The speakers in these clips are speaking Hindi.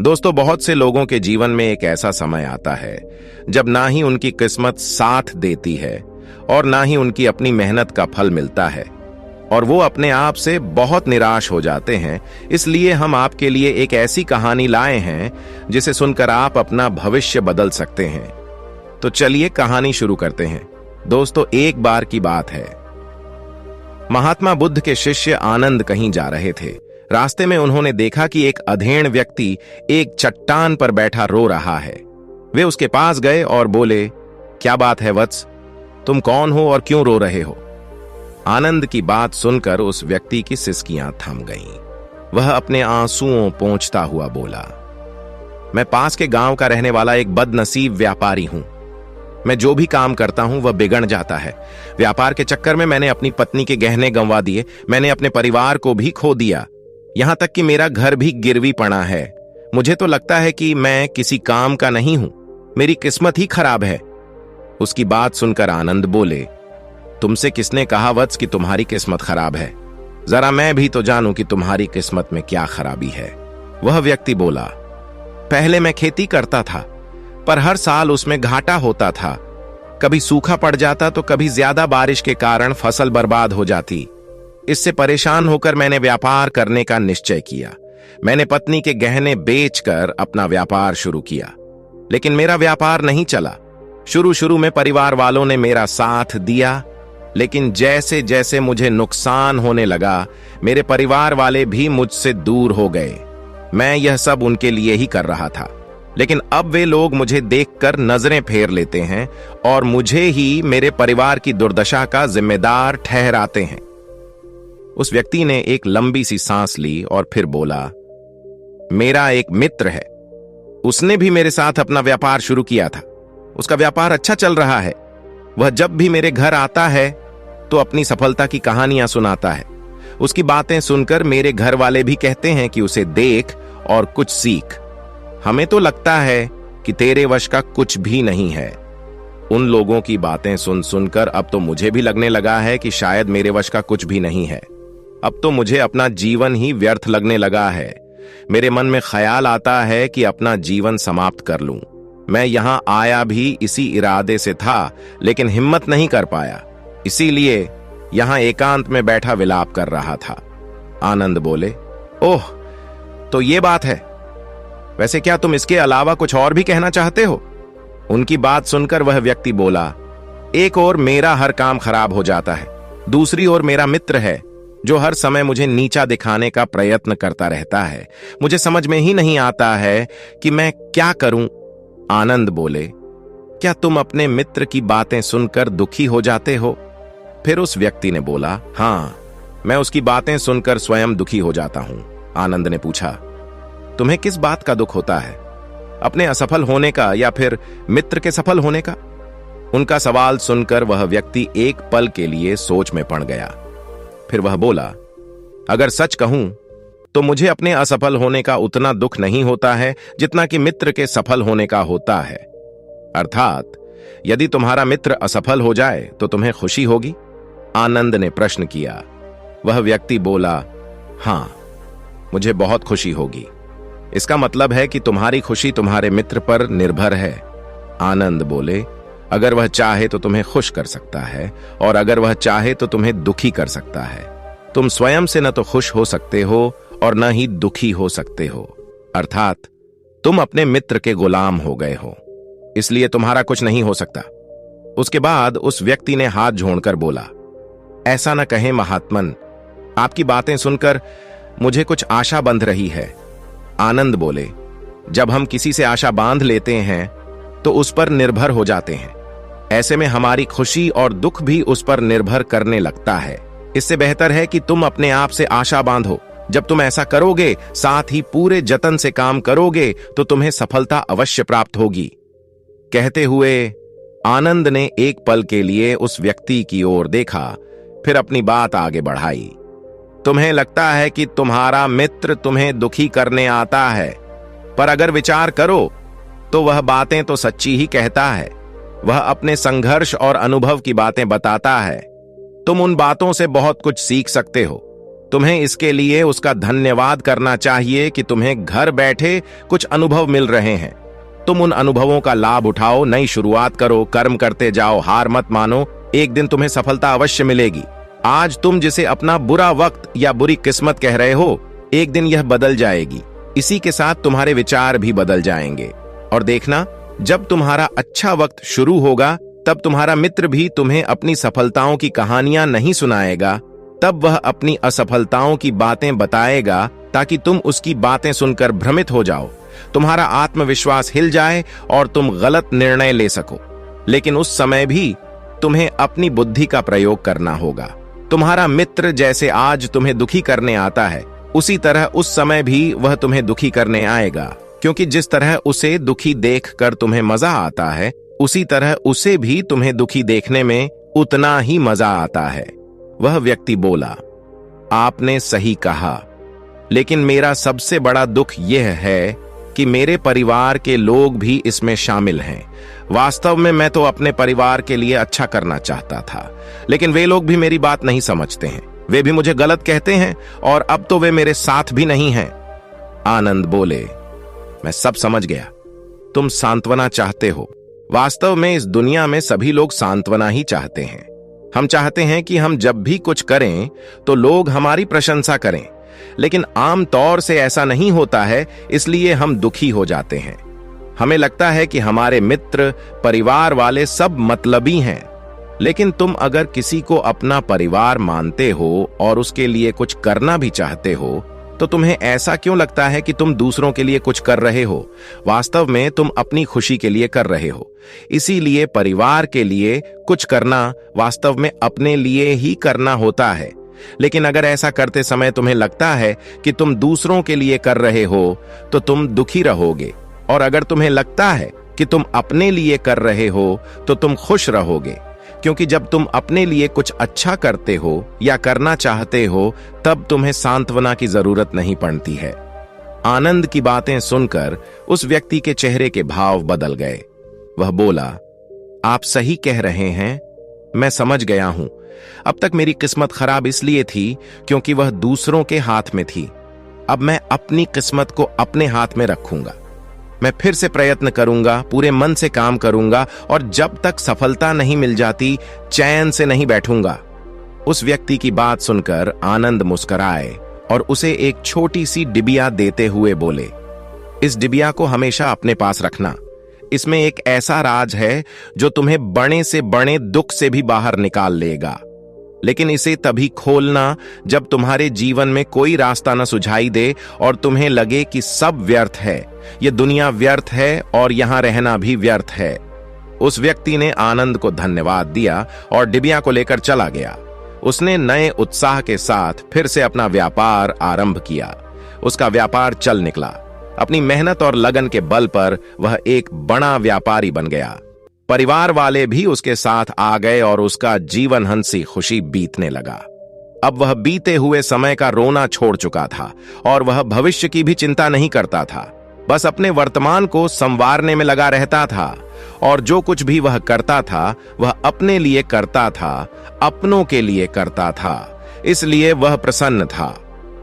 दोस्तों, बहुत से लोगों के जीवन में एक ऐसा समय आता है जब ना ही उनकी किस्मत साथ देती है और ना ही उनकी अपनी मेहनत का फल मिलता है और वो अपने आप से बहुत निराश हो जाते हैं। इसलिए हम आपके लिए एक ऐसी कहानी लाए हैं जिसे सुनकर आप अपना भविष्य बदल सकते हैं। तो चलिए कहानी शुरू करते हैं। दोस्तों, एक बार की बात है, महात्मा बुद्ध के शिष्य आनंद कहीं जा रहे थे। रास्ते में उन्होंने देखा कि एक अधेड़ व्यक्ति एक चट्टान पर बैठा रो रहा है। वे उसके पास गए और बोले, क्या बात है वत्स, तुम कौन हो और क्यों रो रहे हो? आनंद की बात सुनकर उस व्यक्ति की सिसकियां थम गईं। वह अपने आंसुओं पोंछता हुआ बोला, मैं पास के गांव का रहने वाला एक बदनसीब व्यापारी हूं। मैं जो भी काम करता हूं वह बिगड़ जाता है। व्यापार के चक्कर में मैंने अपनी पत्नी के गहने गंवा दिए, मैंने अपने परिवार को भी खो दिया, यहां तक कि मेरा घर भी गिरवी पड़ा है। मुझे तो लगता है कि मैं किसी काम का नहीं हूं, मेरी किस्मत ही खराब है। उसकी बात सुनकर आनंद बोले, तुमसे किसने कहा वत्स कि तुम्हारी किस्मत खराब है? जरा मैं भी तो जानूं कि तुम्हारी किस्मत में क्या खराबी है। वह व्यक्ति बोला, पहले मैं खेती करता था, पर हर साल उसमें घाटा होता था। कभी सूखा पड़ जाता तो कभी ज्यादा बारिश के कारण फसल बर्बाद हो जाती। इससे परेशान होकर मैंने व्यापार करने का निश्चय किया। मैंने पत्नी के गहने बेचकर अपना व्यापार शुरू किया, लेकिन मेरा व्यापार नहीं चला। शुरू में परिवार वालों ने मेरा साथ दिया, लेकिन जैसे जैसे मुझे नुकसान होने लगा, मेरे परिवार वाले भी मुझसे दूर हो गए। मैं यह सब उनके लिए ही कर रहा था, लेकिन अब वे लोग मुझे देखकर नजरें फेर लेते हैं और मुझे ही मेरे परिवार की दुर्दशा का जिम्मेदार ठहराते हैं। उस व्यक्ति ने एक लंबी सी सांस ली और फिर बोला, मेरा एक मित्र है, उसने भी मेरे साथ अपना व्यापार शुरू किया था। उसका व्यापार अच्छा चल रहा है। वह जब भी मेरे घर आता है तो अपनी सफलता की कहानियां सुनाता है। उसकी बातें सुनकर मेरे घर वाले भी कहते हैं कि उसे देख और कुछ सीख। हमें तो लगता है कि तेरे वश का कुछ भी नहीं है। उन लोगों की बातें सुनकर अब तो मुझे भी लगने लगा है कि शायद मेरे वश का कुछ भी नहीं है। अब तो मुझे अपना जीवन ही व्यर्थ लगने लगा है। मेरे मन में ख्याल आता है कि अपना जीवन समाप्त कर लूं। मैं यहां आया भी इसी इरादे से था, लेकिन हिम्मत नहीं कर पाया, इसीलिए यहां एकांत में बैठा विलाप कर रहा था। आनंद बोले, ओह, तो ये बात है। वैसे क्या तुम इसके अलावा कुछ और भी कहना चाहते हो? उनकी बात सुनकर वह व्यक्ति बोला, एक ओर मेरा हर काम खराब हो जाता है, दूसरी ओर मेरा मित्र है जो हर समय मुझे नीचा दिखाने का प्रयत्न करता रहता है। मुझे समझ में ही नहीं आता है कि मैं क्या करूं। आनंद बोले, क्या तुम अपने मित्र की बातें सुनकर दुखी हो जाते हो? फिर उस व्यक्ति ने बोला, हां, मैं उसकी बातें सुनकर स्वयं दुखी हो जाता हूं। आनंद ने पूछा, तुम्हें किस बात का दुख होता है? अपने असफल होने का या फिर मित्र के सफल होने का? उनका सवाल सुनकर वह व्यक्ति एक पल के लिए सोच में पड़ गया। फिर वह बोला, अगर सच कहूं तो मुझे अपने असफल होने का उतना दुख नहीं होता है जितना कि मित्र के सफल होने का होता है। अर्थात यदि तुम्हारा मित्र असफल हो जाए तो तुम्हें खुशी होगी? आनंद ने प्रश्न किया। वह व्यक्ति बोला, हां, मुझे बहुत खुशी होगी। इसका मतलब है कि तुम्हारी खुशी तुम्हारे मित्र पर निर्भर है। आनंद बोले, अगर वह चाहे तो तुम्हें खुश कर सकता है और अगर वह चाहे तो तुम्हें दुखी कर सकता है। तुम स्वयं से न तो खुश हो सकते हो और न ही दुखी हो सकते हो। अर्थात तुम अपने मित्र के गुलाम हो गए हो, इसलिए तुम्हारा कुछ नहीं हो सकता। उसके बाद उस व्यक्ति ने हाथ जोड़कर बोला, ऐसा न कहें महात्मन, आपकी बातें सुनकर मुझे कुछ आशा बंध रही है। आनंद बोले, जब हम किसी से आशा बांध लेते हैं तो उस पर निर्भर हो जाते हैं। ऐसे में हमारी खुशी और दुख भी उस पर निर्भर करने लगता है। इससे बेहतर है कि तुम अपने आप से आशा बांधो। जब तुम ऐसा करोगे, साथ ही पूरे जतन से काम करोगे, तो तुम्हें सफलता अवश्य प्राप्त होगी। कहते हुए आनंद ने एक पल के लिए उस व्यक्ति की ओर देखा, फिर अपनी बात आगे बढ़ाई। तुम्हें लगता है कि तुम्हारा मित्र तुम्हें दुखी करने आता है, पर अगर विचार करो तो वह बातें तो सच्ची ही कहता है। वह अपने संघर्ष और अनुभव की बातें बताता है। तुम उन बातों से बहुत कुछ सीख सकते हो। तुम्हें इसके लिए उसका धन्यवाद करना चाहिए कि तुम्हें घर बैठे कुछ अनुभव मिल रहे हैं। तुम उन अनुभवों का लाभ उठाओ, नई शुरुआत करो, कर्म करते जाओ, हार मत मानो, एक दिन तुम्हें सफलता अवश्य मिलेगी। आज तुम जिसे अपना बुरा वक्त या बुरी किस्मत कह रहे हो, एक दिन यह बदल जाएगी। इसी के साथ तुम्हारे विचार भी बदल जाएंगे। और देखना, जब तुम्हारा अच्छा वक्त शुरू होगा, तब तुम्हारा मित्र भी तुम्हें अपनी सफलताओं की कहानियां नहीं सुनाएगा, तब वह अपनी असफलताओं की बातें बताएगा ताकि तुम उसकी बातें सुनकर भ्रमित हो जाओ, तुम्हारा आत्मविश्वास हिल जाए और तुम गलत निर्णय ले सको। लेकिन उस समय भी तुम्हें अपनी बुद्धि का प्रयोग करना होगा। तुम्हारा मित्र जैसे आज तुम्हें दुखी करने आता है, उसी तरह उस समय भी वह तुम्हें दुखी करने आएगा, क्योंकि जिस तरह उसे दुखी देखकर तुम्हें मजा आता है, उसी तरह उसे भी तुम्हें दुखी देखने में उतना ही मजा आता है। वह व्यक्ति बोला, आपने सही कहा, लेकिन मेरा सबसे बड़ा दुख यह है कि मेरे परिवार के लोग भी इसमें शामिल हैं। वास्तव में मैं तो अपने परिवार के लिए अच्छा करना चाहता था, लेकिन वे लोग भी मेरी बात नहीं समझते हैं। वे भी मुझे गलत कहते हैं और अब तो वे मेरे साथ भी नहीं हैं। आनंद बोले, मैं सब समझ गया। तुम सांत्वना चाहते हो। वास्तव में इस दुनिया में सभी लोग सांत्वना ही चाहते हैं। हम चाहते हैं कि हम जब भी कुछ करें तो लोग हमारी प्रशंसा करें, लेकिन आम तौर से ऐसा नहीं होता है, इसलिए हम दुखी हो जाते हैं। हमें लगता है कि हमारे मित्र, परिवार वाले सब मतलबी हैं। लेकिन तुम अगर किसी को अपना परिवार मानते हो और उसके लिए कुछ करना भी चाहते हो, तो तुम्हें ऐसा क्यों लगता है कि तुम दूसरों के लिए कुछ कर रहे हो? वास्तव में तुम अपनी खुशी के लिए कर रहे हो। इसीलिए परिवार के लिए कुछ करना वास्तव में अपने लिए ही करना होता है। लेकिन अगर ऐसा करते समय तुम्हें लगता है कि तुम दूसरों के लिए कर रहे हो, तो तुम दुखी रहोगे। और अगर तुम्हें लगता है कि तुम अपने लिए कर रहे हो, तो तुम खुश रहोगे, क्योंकि जब तुम अपने लिए कुछ अच्छा करते हो या करना चाहते हो, तब तुम्हें सांत्वना की जरूरत नहीं पड़ती है। आनंद की बातें सुनकर उस व्यक्ति के चेहरे के भाव बदल गए। वह बोला, आप सही कह रहे हैं, मैं समझ गया हूं। अब तक मेरी किस्मत खराब इसलिए थी क्योंकि वह दूसरों के हाथ में थी। अब मैं अपनी किस्मत को अपने हाथ में रखूंगा। मैं फिर से प्रयत्न करूंगा, पूरे मन से काम करूंगा, और जब तक सफलता नहीं मिल जाती, चैन से नहीं बैठूंगा। उस व्यक्ति की बात सुनकर आनंद मुस्कुराए और उसे एक छोटी सी डिबिया देते हुए बोले, इस डिबिया को हमेशा अपने पास रखना। इसमें एक ऐसा राज है जो तुम्हें बड़े से बड़े दुख से भी बाहर निकाल लेगा। लेकिन इसे तभी खोलना जब तुम्हारे जीवन में कोई रास्ता न सुझाई दे और तुम्हें लगे कि सब व्यर्थ है, ये दुनिया व्यर्थ है और यहां रहना भी व्यर्थ है। उस व्यक्ति ने आनंद को धन्यवाद दिया और डिबिया को लेकर चला गया। उसने नए उत्साह के साथ फिर से अपना व्यापार आरंभ किया। उसका व्यापार चल निकला। अपनी मेहनत और लगन के बल पर वह एक बड़ा व्यापारी बन गया। परिवार वाले भी उसके साथ आ गए और उसका जीवन हंसी खुशी बीतने लगा। अब वह बीते हुए समय का रोना छोड़ चुका था और वह भविष्य की भी चिंता नहीं करता था। बस अपने वर्तमान को संवारने में लगा रहता था, और जो कुछ भी वह करता था वह अपने लिए करता था, अपनों के लिए करता था। इसलिए वह प्रसन्न था।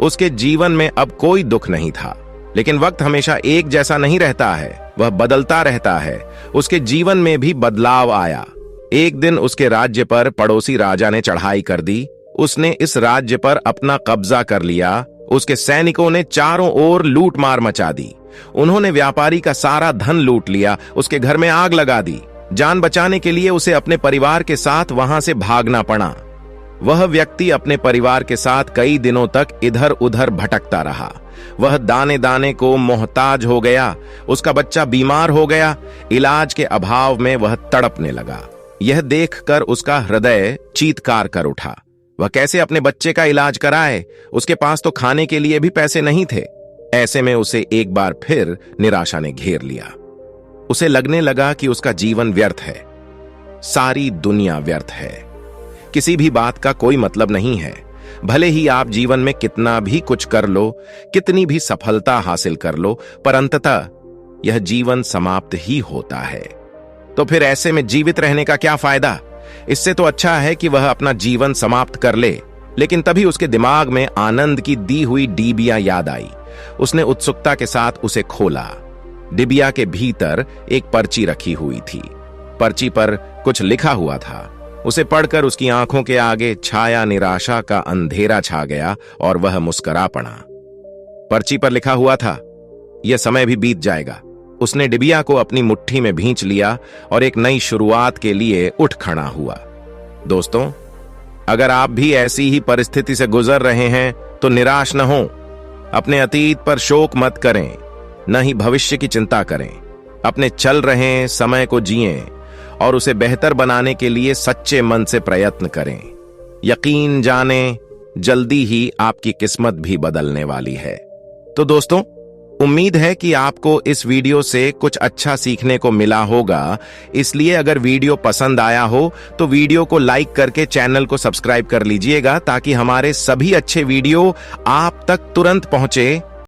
उसके जीवन में अब कोई दुख नहीं था। लेकिन वक्त हमेशा एक जैसा नहीं रहता है, वह बदलता रहता है। उसके जीवन में भी बदलाव आया। एक दिन उसके राज्य पर पड़ोसी राजा ने चढ़ाई कर दी। उसने इस राज्य पर अपना कब्जा कर लिया। उसके सैनिकों ने चारों ओर लूट मार मचा दी। उन्होंने व्यापारी का सारा धन लूट लिया, उसके घर में आग लगा दी। जान बचाने के लिए उसे अपने परिवार के साथ वहां से भागना पड़ा। वह व्यक्ति अपने परिवार के साथ कई दिनों तक इधर उधर भटकता रहा। वह दाने दाने को मोहताज हो गया। उसका बच्चा बीमार हो गया। इलाज के अभाव में वह तड़पने लगा। यह देखकर उसका हृदय चीत्कार कर उठा। वह कैसे अपने बच्चे का इलाज कराए? उसके पास तो खाने के लिए भी पैसे नहीं थे। ऐसे में उसे एक बार फिर निराशा ने घेर लिया। उसे लगने लगा कि उसका जीवन व्यर्थ है, सारी दुनिया व्यर्थ है, किसी भी बात का कोई मतलब नहीं है। भले ही आप जीवन में कितना भी कुछ कर लो, कितनी भी सफलता हासिल कर लो, पर अंततः यह जीवन समाप्त ही होता है। तो फिर ऐसे में जीवित रहने का क्या फायदा? इससे तो अच्छा है कि वह अपना जीवन समाप्त कर ले। लेकिन तभी उसके दिमाग में आनंद की दी हुई डिबिया याद आई। उसने उत्सुकता के साथ उसे खोला। डिबिया के भीतर एक पर्ची रखी हुई थी। पर्ची पर कुछ लिखा हुआ था। उसे पढ़कर उसकी आंखों के आगे छाया निराशा का अंधेरा छा गया और वह मुस्कुरा पड़ा। पर्ची पर लिखा हुआ था, यह समय भी बीत जाएगा। उसने डिबिया को अपनी मुट्ठी में भींच लिया और एक नई शुरुआत के लिए उठ खड़ा हुआ। दोस्तों, अगर आप भी ऐसी ही परिस्थिति से गुजर रहे हैं तो निराश न हो। अपने अतीत पर शोक मत करें, न ही भविष्य की चिंता करें। अपने चल रहे समय को जिएं और उसे बेहतर बनाने के लिए सच्चे मन से प्रयत्न करें। यकीन जानें, जल्दी ही आपकी किस्मत भी बदलने वाली है। तो दोस्तों, उम्मीद है कि आपको इस वीडियो से कुछ अच्छा सीखने को मिला होगा। इसलिए अगर वीडियो पसंद आया हो तो वीडियो को लाइक करके चैनल को सब्सक्राइब कर लीजिएगा, ताकि हमारे सभी अच्छे वीडियो आप तक तुरंत पहुंचे।